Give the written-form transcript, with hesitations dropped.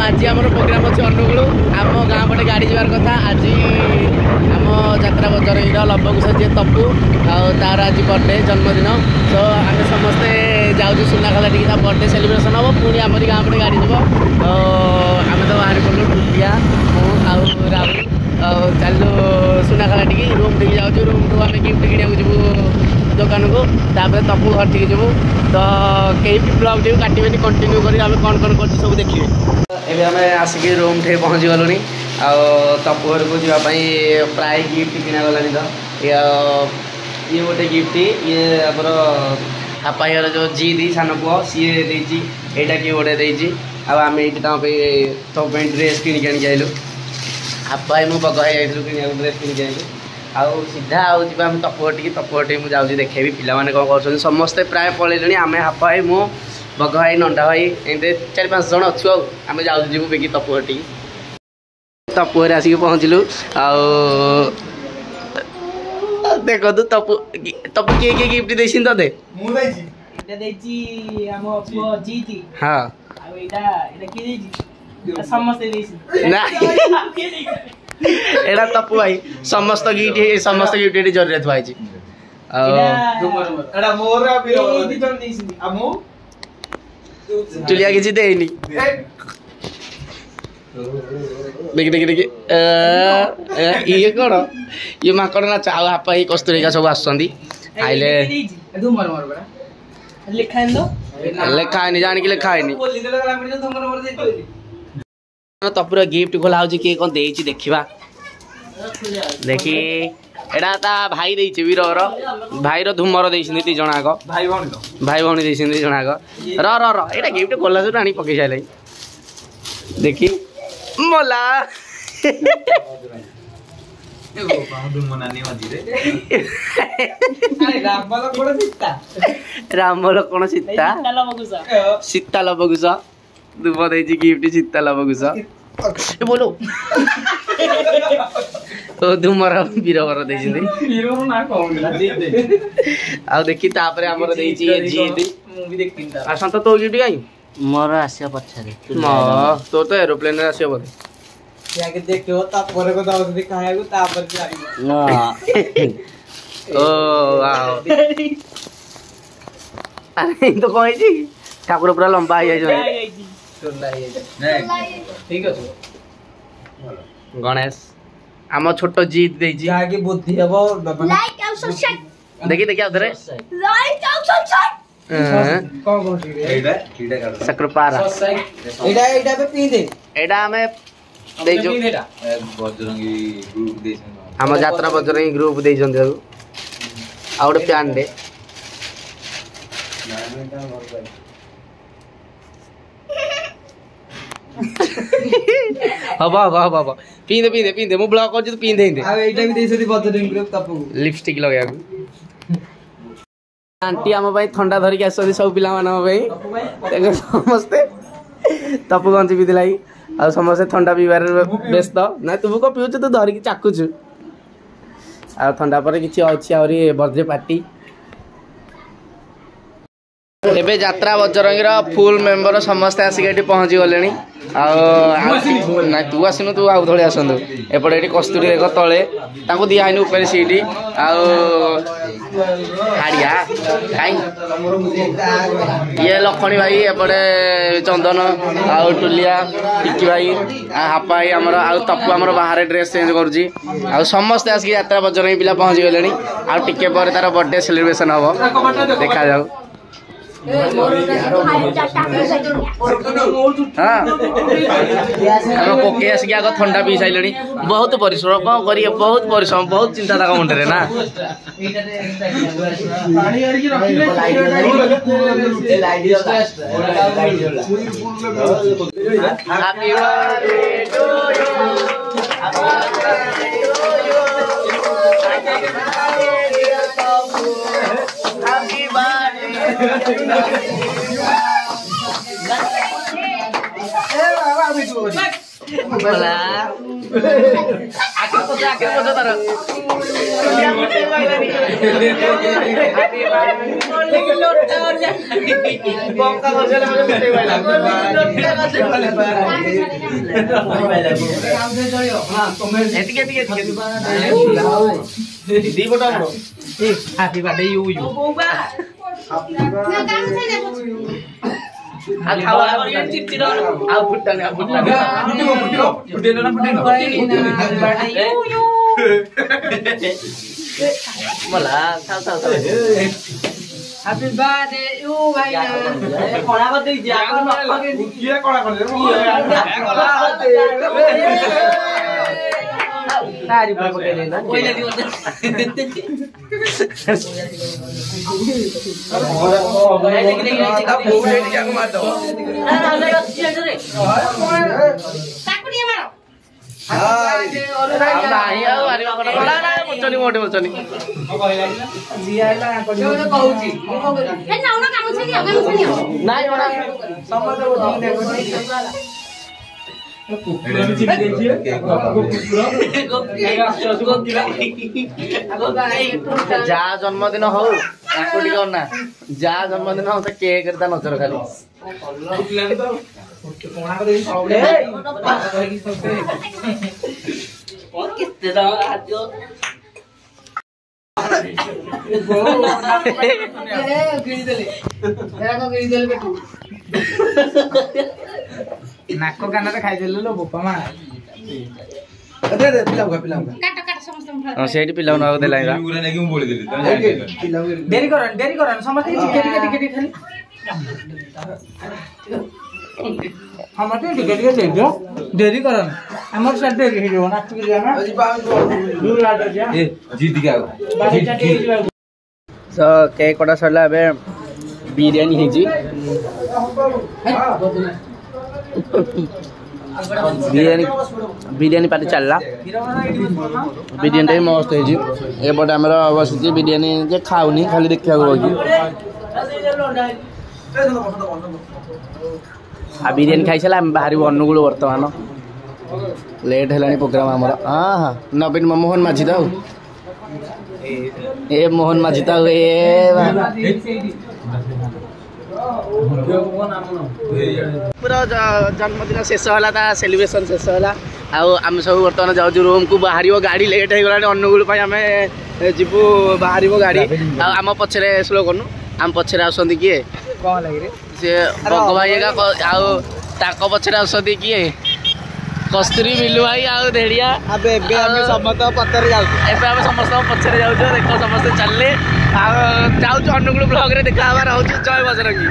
आज आम प्रोग्राम अच्छे अनुगुल आम गाँ पटे गाड़ी जबार कथा आज आम जात्रा बजार लंबकुश जी तपु तार आज बर्थडे जन्मदिन तो आम समस्ते जाऊँ सुनाखाला टी बर्थडे सेलिब्रेशन हम पुणी आम गाँ पटे गाड़ी जब तो आम तो बाहर गलु टुटिया मुझे राहुल चलू सुनाखाला टी रूम टी जाऊँ रूम टू आम गिफ्ट किणा जीवु दुकान को तापर तपु घर टी जीवु तो कई ब्लॉग टी काटे कंटिन्यू कर कौन कौन कर सब देखिए एवं आम आसिक रूम ठे पहुँची गलुनी तपु घर को जावाई प्राय गिफ्ट किणागला तो ये गोटे गिफ्ट ये आमर हापाइर जो जी दी सान पुओ सी देटा किए गोटे आम ये तो ड्रेस किणिक आइलु हापाई मु बग किणा ड्रेस किणिक आइलु आउ सीधा आम तपटी मुझे जाऊँगी देखेबी पिलाने कौन कर समस्ते प्राय पलैले आम हापाई मु बग भाई नंदा भाई एमती 4-5 जन अच्छु आम जाऊँ जीवु बेगी तपुटी तपुरे आसिक पहुँचलु देखो तपु तपु किए गिफ्ट देसी ते हाँ एटा तपु भाई समस्त गिफ्ट ये जरूर थुआई चुलिया किसी देनी देखी देखी देखी ये कौन ये माकड़ ना चाव हापा ही कस्तूरी सब आसुँच आइले लेखानी जान कि लेखानी तपुर गिफ्ट खोला हो किए कौन देखा देखी एटा ता भाई देइछि वीरर भाईर धूमर देइछि ती जणाक भाई भौणी देइछि जणाक र र र एटा गिफ्ट खोला जो रानी पके जाइलै देखी मोला रामल कोन सीता लबकुश दुब देइछि गिफ्ट सीता लबकुश बोलो तो धूमर वीरवर आ देखी तापर आमर आसत तो गिफ्ट कहीं मोर आसिया पछारे तो तो एरोप्लेन रे आसिया बोले याके देखियो तापर को दाउदी खाया को तापर जाई ओ वाओ अरे तो कोइ छी ठाकुर पूरा लंबा आइ जाई ठीक अछि गणेश आम छोट जीत देइछि जाके बुद्धि हबो लाइक आउ सब्सक्राइब देखि देखि उधर लाइक आउ सब्सक्राइब कोन कोन एटा काढ सक्रपारा एटा पे पी दे एटा हमें दे जो बजरंगी ग्रुप दे हम यात्रा बजरंगी ग्रुप दे जंदे आ ओडे प्यान दे हबा हबा हबा पींदे मु ब्लॉक कर पींदे आ एटा भी देसती बजरंगी ग्रुप तपु लिपस्टिक लगा आंटी आम भाई ठंडा धरिक आस सब पिला भाई समस्ते तपु गंजी पी दिलाई आ समस्ते ठंडा पीबार व्यस्त ना तू को पीउछ तू धरिक चाकुछु आ ठंडा पर किछि अछि आउरी बर्थडे पार्टी एबे यात्रा बजरंगीर फुल मेंबर समस्ते आसिक एठी पहुंची गलेनी ना तू आसनु तू आउ थोड़े आसंदु एपटे एठी कस्तूरी देख तळे ताको दिया आइनु ऊपर सीडी आउ हाड़िया काई ये लखनी भाई एपटे चंदन आउ टुलिया टिकी भाई हापाई हमर आउ तपु हमर बाहर ड्रेस चेंज करजी आउ समस्त आसिक यात्रा बजरंगी पिला पहुंची गलेनी आउ टिके पर तार बर्थडे सेलिब्रेशन हबो देखा जाऊ हाँ कोके आसिक आग ठंडा पी सारे बहुत परिश्रम कौन करिए बहुत परिश्रम बहुत चिंता था मुंडे ना बोला आके तो तार हैप्पी बर्थडे यू यू मला हैप्पी बर्थडे यू भाई कोना कर दे जा किए कोना कर दे तारी बाबू के लेना कोई नहीं होता जा जन्मदिन हो जा जन्मदिन हो केक नजर खाली नाक कान खाई लो बोपा मा से पिला डेरी कर समझ डेरी कर केक कटा सरला बिरियानी बिरियानी पार्टी चलला बिरियानी भी मस्त होपटे आम बसी बिरियानी खाऊनी खाली देखा बिरियानी खाई सारा आम बाहर अनुगुल बर्तमान लेट है प्रोग्राम आमर हाँ हाँ नवीन मोहन माझी तो ए मोहन माझी तो पूरा जन्मदिन शेष है सेलिब्रेशन शेष है आम सब बर्तमान जाऊँ रूम को बाहर गाड़ी लेट हो गला अनुगुल आम जीवु बाहर गाड़ी आम पछरे स्लो करनु आम पछरे आसती किए सी बग भाई पछरे आसती किए कस्तूरी बिलु भाई आड़िया समस्त पचरे जाऊँ समस्त पचरे जाऊँ देख समस्त चलले जाऊँ अनुगुल ब्लॉग रे देखा जय बजरंगी।